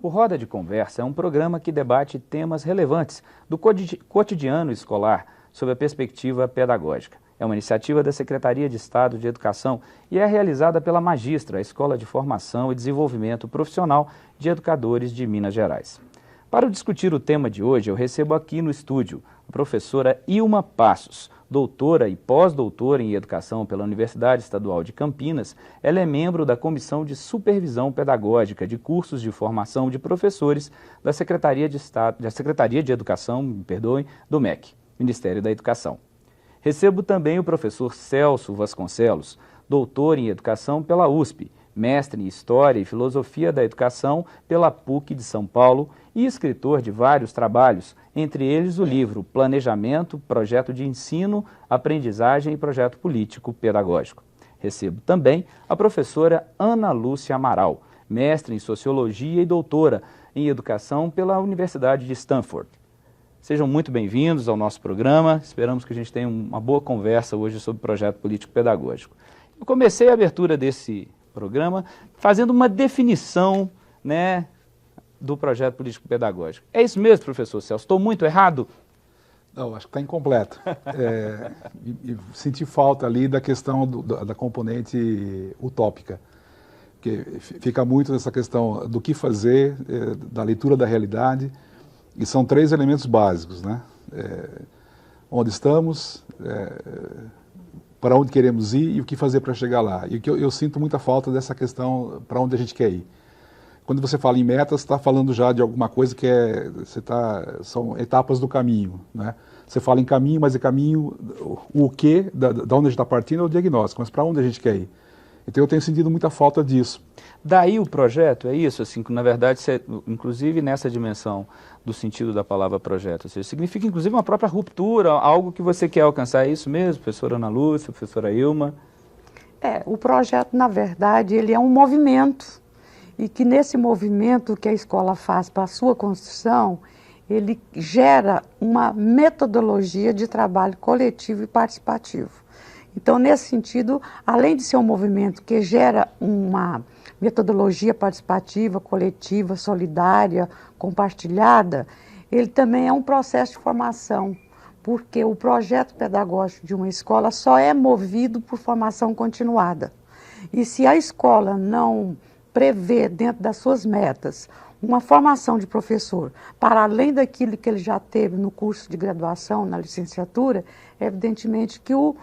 O Roda de Conversa é um programa que debate temas relevantes do cotidiano escolar sob a perspectiva pedagógica. É uma iniciativa da Secretaria de Estado de Educação e é realizada pela Magistra, a Escola de Formação e Desenvolvimento Profissional de Educadores de Minas Gerais. Para discutir o tema de hoje, eu recebo aqui no estúdio a professora Ilma Passos, doutora e pós-doutora em Educação pela Universidade Estadual de Campinas. Ela é membro da Comissão de Supervisão Pedagógica de Cursos de Formação de Professores da Secretaria de Educação, do MEC, Ministério da Educação. Recebo também o professor Celso Vasconcelos, doutor em Educação pela USP, mestre em História e Filosofia da Educação pela PUC de São Paulo e escritor de vários trabalhos, entre eles o livro Planejamento, Projeto de Ensino, Aprendizagem e Projeto Político Pedagógico. Recebo também a professora Ana Lúcia Amaral, mestre em Sociologia e doutora em Educação pela Universidade de Stanford. Sejam muito bem-vindos ao nosso programa. Esperamos que a gente tenha uma boa conversa hoje sobre projeto político pedagógico. Eu comecei a abertura desse programa fazendo uma definição, do projeto político pedagógico. É isso mesmo, professor Celso? Estou muito errado? Não, acho que está incompleto. E senti falta ali da questão da componente utópica, porque fica muito nessa questão do que fazer, da leitura da realidade, e são três elementos básicos, onde estamos, para onde queremos ir e o que fazer para chegar lá. E eu sinto muita falta dessa questão para onde a gente quer ir. Quando você fala em metas, você está falando já de alguma coisa que são etapas do caminho, Você fala em caminho, mas é caminho, o quê, da onde a gente está partindo é o diagnóstico, mas para onde a gente quer ir. Então eu tenho sentido muita falta disso. Daí o projeto, é isso, assim, que na verdade, inclusive nessa dimensão do sentido da palavra projeto, ou seja, significa inclusive uma própria ruptura, algo que você quer alcançar, é isso mesmo, professora Ana Lúcia, professora Ilma? O projeto, na verdade, ele é um movimento, e que nesse movimento que a escola faz para a sua construção, ele gera uma metodologia de trabalho coletivo e participativo. Então, nesse sentido, além de ser um movimento que gera uma metodologia participativa, coletiva, solidária, compartilhada, ele também é um processo de formação, porque o projeto pedagógico de uma escola só é movido por formação continuada. E se a escola não prevê dentro das suas metas uma formação de professor para além daquilo que ele já teve no curso de graduação, na licenciatura, evidentemente que o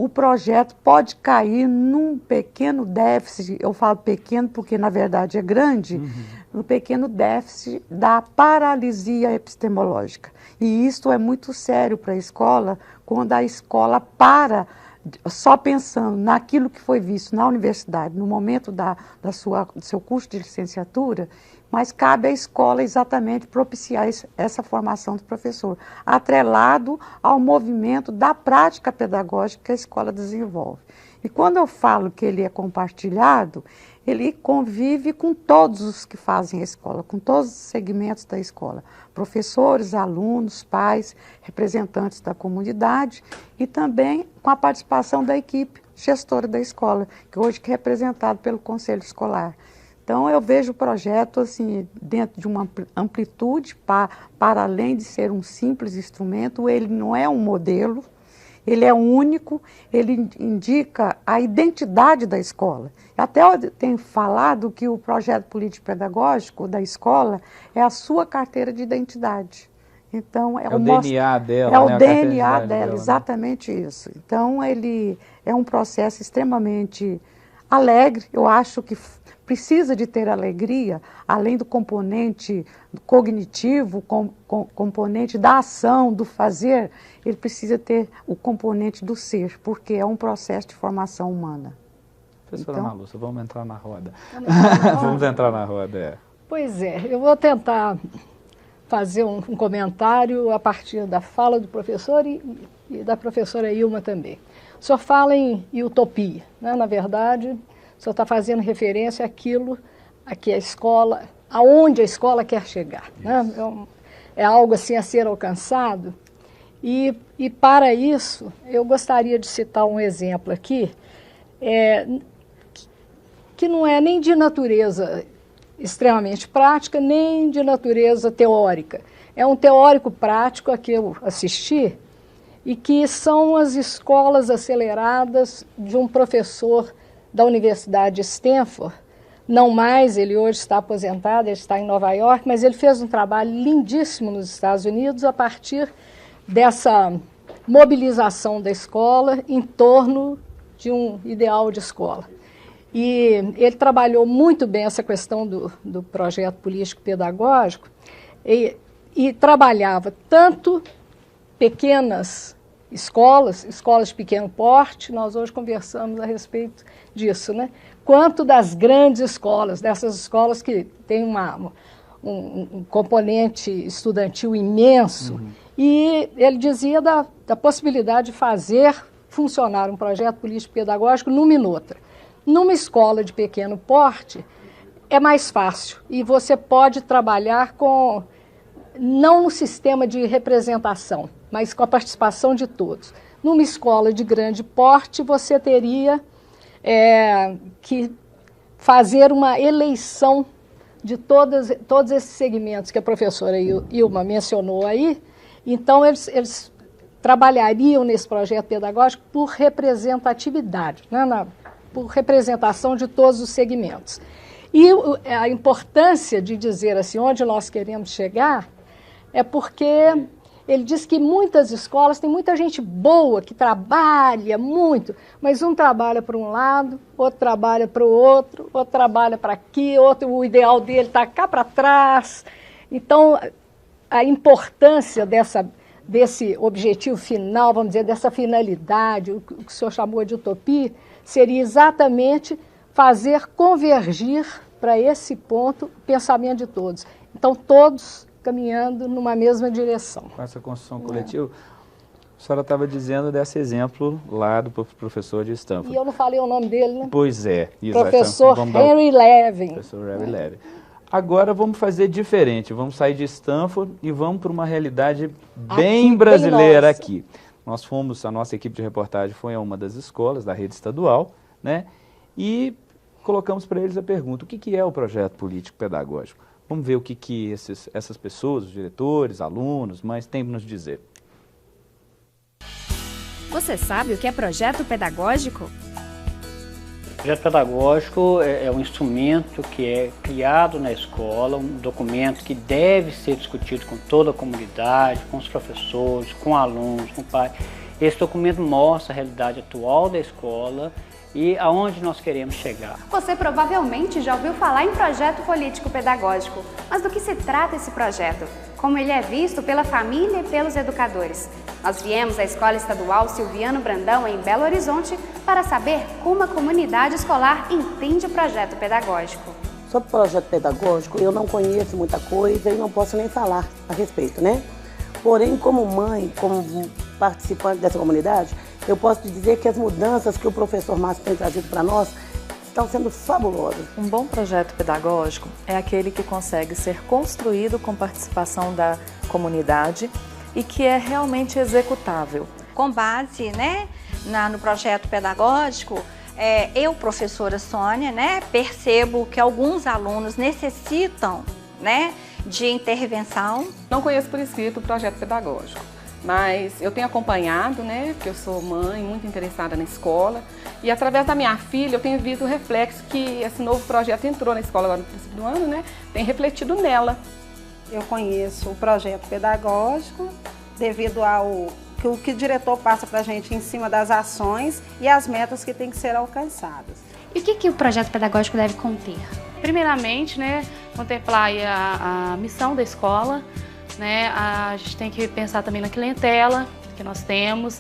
projeto pode cair num pequeno déficit, eu falo pequeno porque na verdade é grande, no pequeno déficit da paralisia epistemológica. E isso é muito sério para a escola, quando a escola para só pensando naquilo que foi visto na universidade, no momento do seu curso de licenciatura, mas cabe à escola exatamente propiciar essa formação do professor, atrelado ao movimento da prática pedagógica que a escola desenvolve. E quando eu falo que ele é compartilhado, ele convive com todos os que fazem a escola, com todos os segmentos da escola, professores, alunos, pais, representantes da comunidade e também com a participação da equipe gestora da escola, que hoje é representado pelo Conselho Escolar. Então, eu vejo o projeto assim, dentro de uma amplitude, para além de ser um simples instrumento, ele não é um modelo, ele é único, ele indica a identidade da escola. Até eu tenho falado que o projeto político-pedagógico da escola é a sua carteira de identidade. Então, é o DNA dela. É o DNA dela, exatamente isso. Então, ele é um processo extremamente alegre, eu acho que precisa de ter alegria, além do componente cognitivo, componente da ação, do fazer, ele precisa ter o componente do ser, porque é um processo de formação humana. Professora Ana Lúcia, vamos entrar na roda. Vamos entrar na roda, Pois é, eu vou tentar fazer um comentário a partir da fala do professor e da professora Ilma também. O senhor fala em utopia, Na verdade, o senhor está fazendo referência àquilo a que a escola, aonde a escola quer chegar, É algo assim a ser alcançado. E para isso, eu gostaria de citar um exemplo aqui, que não é nem de natureza extremamente prática, nem de natureza teórica. É um teórico prático a que eu assisti e que são as escolas aceleradas de um professor da Universidade de Stanford. Não mais, ele hoje está aposentado, ele está em Nova York, mas ele fez um trabalho lindíssimo nos Estados Unidos a partir dessa mobilização da escola em torno de um ideal de escola. E ele trabalhou muito bem essa questão do projeto político-pedagógico e trabalhava tanto pequenas escolas de pequeno porte, nós hoje conversamos a respeito disso, né? Quanto das grandes escolas, dessas escolas que têm um componente estudantil imenso. E ele dizia da possibilidade de fazer funcionar um projeto político-pedagógico numa e noutra. Numa escola de pequeno porte, é mais fácil e você pode trabalhar não no sistema de representação, mas com a participação de todos. Numa escola de grande porte, você teria que fazer uma eleição de todos esses segmentos que a professora Ilma mencionou aí. Então, eles trabalhariam nesse projeto pedagógico por representatividade, né, por representação de todos os segmentos. E a importância de dizer assim, onde nós queremos chegar, é porque ele diz que muitas escolas, tem muita gente boa que trabalha muito, mas um trabalha para um lado, outro trabalha para o outro trabalha para aqui, o ideal dele está cá para trás. Então, a importância desse objetivo final, vamos dizer, dessa finalidade, o que o senhor chamou de utopia, seria exatamente fazer convergir para esse ponto o pensamento de todos. Então, todos caminhando numa mesma direção. Com essa construção coletiva, a senhora estava dizendo desse exemplo lá do professor de Stanford. E eu não falei o nome dele, né? Pois é. Exatamente. Professor Henry Levin. Professor Henry Levin. Agora vamos fazer diferente, vamos sair de Stanford e vamos para uma realidade bem brasileira aqui. Nós fomos, a nossa equipe de reportagem foi a uma das escolas da rede estadual, né? E colocamos para eles a pergunta, o que é o projeto político-pedagógico? Vamos ver o que essas pessoas, os diretores, alunos, mães, têm para nos dizer. Você sabe o que é projeto pedagógico? O projeto pedagógico é um instrumento que é criado na escola, um documento que deve ser discutido com toda a comunidade, com os professores, com alunos, com pais. Esse documento mostra a realidade atual da escola e aonde nós queremos chegar. Você provavelmente já ouviu falar em projeto político-pedagógico, mas do que se trata esse projeto? Como ele é visto pela família e pelos educadores? Nós viemos à Escola Estadual Silviano Brandão, em Belo Horizonte, para saber como a comunidade escolar entende o projeto pedagógico. Sobre o projeto pedagógico, eu não conheço muita coisa e não posso nem falar a respeito, né? Porém, como mãe, como participante dessa comunidade, eu posso te dizer que as mudanças que o professor Márcio tem trazido para nós estão sendo fabulosas. Um bom projeto pedagógico é aquele que consegue ser construído com participação da comunidade e que é realmente executável. Com base, né, no projeto pedagógico, eu, professora Sônia, né, percebo que alguns alunos necessitam, né, de intervenção. Não conheço por escrito o projeto pedagógico, mas eu tenho acompanhado, né, porque eu sou mãe, muito interessada na escola, e através da minha filha eu tenho visto o reflexo que esse novo projeto entrou na escola agora no princípio do ano, né, tem refletido nela. Eu conheço o projeto pedagógico devido ao que o diretor passa para a gente em cima das ações e as metas que têm que ser alcançadas. E o que o projeto pedagógico deve conter? Primeiramente, né, contemplar aí a missão da escola, né, a gente tem que pensar também na clientela que nós temos,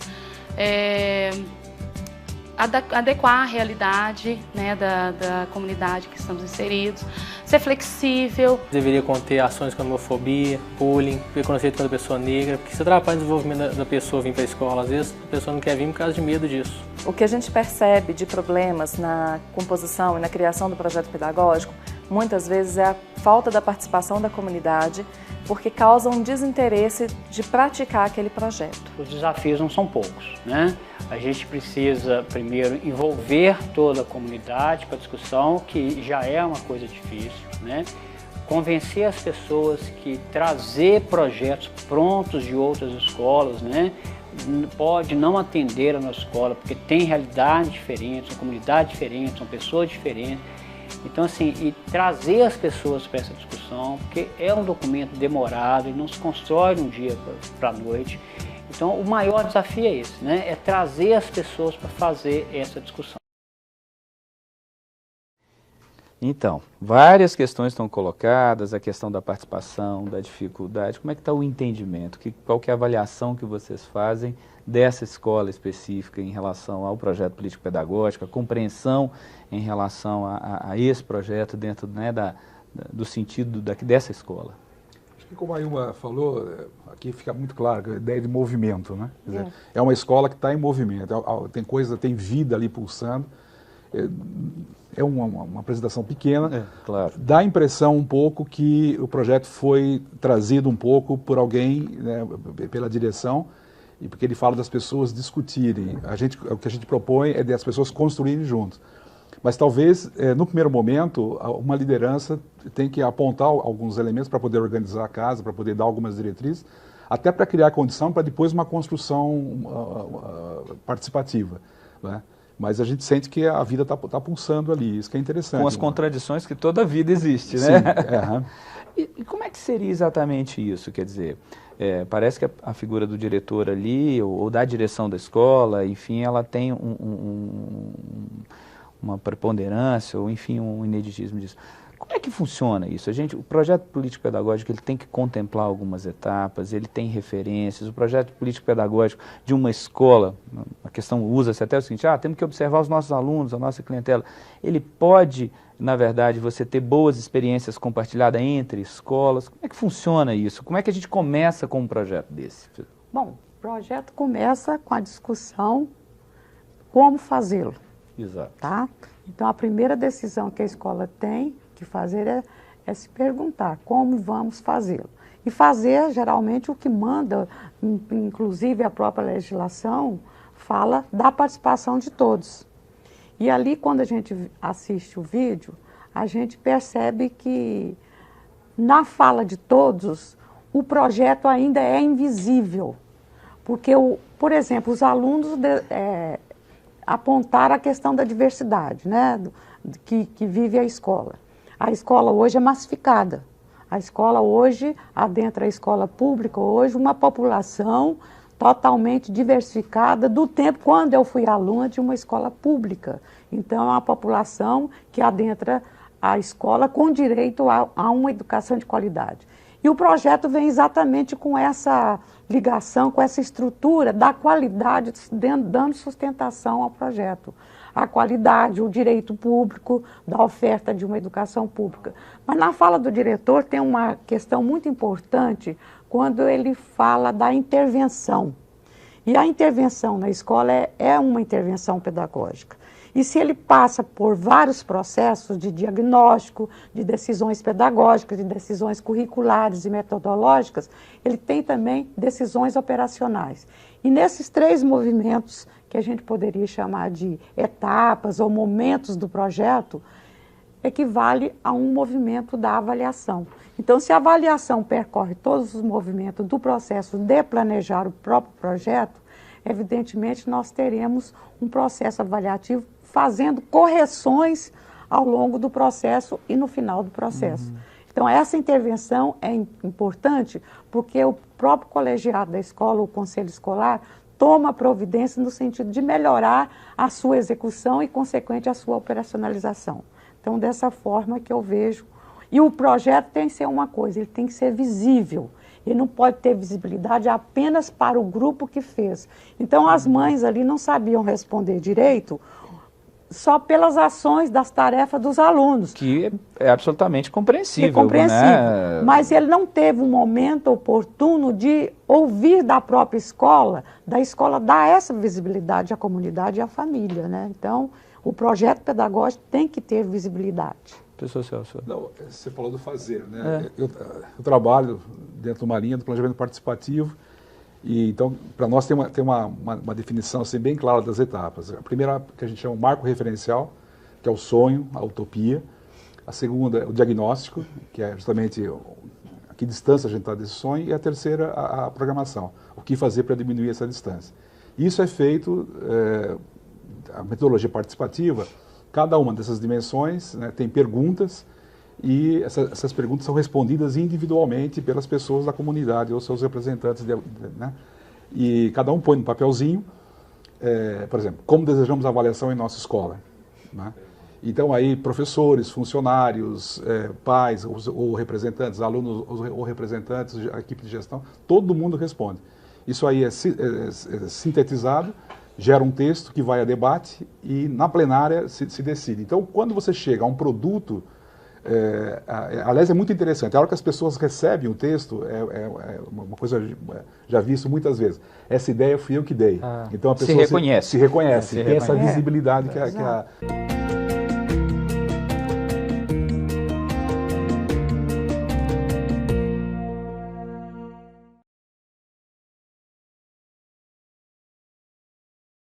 adequar a realidade, né, da comunidade que estamos inseridos, ser flexível. Deveria conter ações como homofobia, bullying, preconceito contra a pessoa negra, porque isso atrapalha o desenvolvimento da pessoa vir para a escola. Às vezes a pessoa não quer vir por causa de medo disso. O que a gente percebe de problemas na composição e na criação do projeto pedagógico, muitas vezes é a falta da participação da comunidade porque causa um desinteresse de praticar aquele projeto. Os desafios não são poucos, né? A gente precisa, primeiro, envolver toda a comunidade para a discussão, que já é uma coisa difícil, né? Convencer as pessoas que trazer projetos prontos de outras escolas, né, pode não atender a nossa escola, porque tem realidades diferentes, são comunidades diferentes, são pessoas diferentes. Então, assim, e trazer as pessoas para essa discussão, porque é um documento demorado e não se constrói de um dia para a noite. Então, o maior desafio é esse, né, é trazer as pessoas para fazer essa discussão. Então, várias questões estão colocadas, a questão da participação, da dificuldade, como é que está o entendimento, qual que é a avaliação que vocês fazem dessa escola específica em relação ao projeto político-pedagógico, a compreensão em relação a esse projeto dentro, né, do sentido dessa escola? Acho que como a Ilma falou, aqui fica muito claro a ideia de movimento, né? Quer dizer, é uma escola que está em movimento, tem vida ali pulsando. É uma apresentação pequena, claro. Dá a impressão um pouco que o projeto foi trazido um pouco por alguém, né, pela direção, e porque ele fala das pessoas discutirem. O que a gente propõe é das pessoas construírem juntos. Mas talvez, no primeiro momento, uma liderança tem que apontar alguns elementos para poder organizar a casa, para poder dar algumas diretrizes, até para criar condição para depois uma construção participativa, né? Mas a gente sente que a vida está pulsando ali, isso que é interessante. Com as contradições que toda a vida existe, né? Sim, E como é que seria exatamente isso? Quer dizer, parece que a figura do diretor ali, ou da direção da escola, enfim, ela tem uma preponderância, ou enfim, um ineditismo disso. Como é que funciona isso? O projeto político-pedagógico ele tem que contemplar algumas etapas, ele tem referências. O projeto político-pedagógico de uma escola, a questão usa-se até o seguinte, temos que observar os nossos alunos, a nossa clientela. Ele pode, na verdade, você ter boas experiências compartilhadas entre escolas. Como é que funciona isso? Como é que a gente começa com um projeto desse? Bom, o projeto começa com a discussão como fazê-lo. Exato. Tá? Então, a primeira decisão que a escola tem que fazer é se perguntar como vamos fazê-lo. E fazer, geralmente, o que manda, inclusive a própria legislação, fala da participação de todos. E ali, quando a gente assiste o vídeo, a gente percebe que, na fala de todos, o projeto ainda é invisível. Porque, por exemplo, os alunos apontaram a questão da diversidade, né, que vive a escola. A escola hoje é massificada. A escola hoje, adentra a escola pública, hoje uma população totalmente diversificada do tempo quando eu fui aluna de uma escola pública. Então, é uma população que adentra a escola com direito a uma educação de qualidade. E o projeto vem exatamente com essa ligação, com essa estrutura da qualidade, dando sustentação ao projeto. A qualidade, o direito público, da oferta de uma educação pública. Mas na fala do diretor tem uma questão muito importante quando ele fala da intervenção. E a intervenção na escola é uma intervenção pedagógica. E se ele passa por vários processos de diagnóstico, de decisões pedagógicas, de decisões curriculares e metodológicas, ele tem também decisões operacionais. E nesses três movimentos, que a gente poderia chamar de etapas ou momentos do projeto, equivale a um movimento da avaliação. Então, se a avaliação percorre todos os movimentos do processo de planejar o próprio projeto, evidentemente nós teremos um processo avaliativo fazendo correções ao longo do processo e no final do processo. Então, essa intervenção é importante porque o próprio colegiado da escola, o conselho escolar, toma providência no sentido de melhorar a sua execução e, consequente, a sua operacionalização. Então, dessa forma que eu vejo. E o projeto tem que ser uma coisa, ele tem que ser visível. Ele não pode ter visibilidade apenas para o grupo que fez. Então, as mães ali não sabiam responder direito só pelas ações das tarefas dos alunos. Que é absolutamente compreensível. É compreensível, né? Mas ele não teve um momento oportuno de ouvir da própria escola, da escola dar essa visibilidade à comunidade e à família, né? Então, o projeto pedagógico tem que ter visibilidade. professor Celso? Não, você falou do fazer, né? Eu trabalho dentro de uma linha do planejamento participativo e então para nós tem uma definição assim, bem clara das etapas. A primeira que a gente chama o marco referencial, que é o sonho, a utopia. A segunda é o diagnóstico, que é justamente a que distância a gente está desse sonho. E a terceira, a programação, o que fazer para diminuir essa distância. Isso é feito, a metodologia participativa, cada uma dessas dimensões, né, tem perguntas e essas perguntas são respondidas individualmente pelas pessoas da comunidade ou seus representantes, né? E cada um põe no papelzinho, por exemplo, como desejamos a avaliação em nossa escola, né? Então aí professores, funcionários, pais ou representantes, alunos ou representantes, a equipe de gestão, todo mundo responde. Isso aí é sintetizado, gera um texto que vai a debate e na plenária se decide. Então quando você chega a um produto, aliás é muito interessante, a hora que as pessoas recebem o texto, é uma coisa já visto muitas vezes, essa ideia fui eu que dei. Então a pessoa se reconhece, tem essa visibilidade que a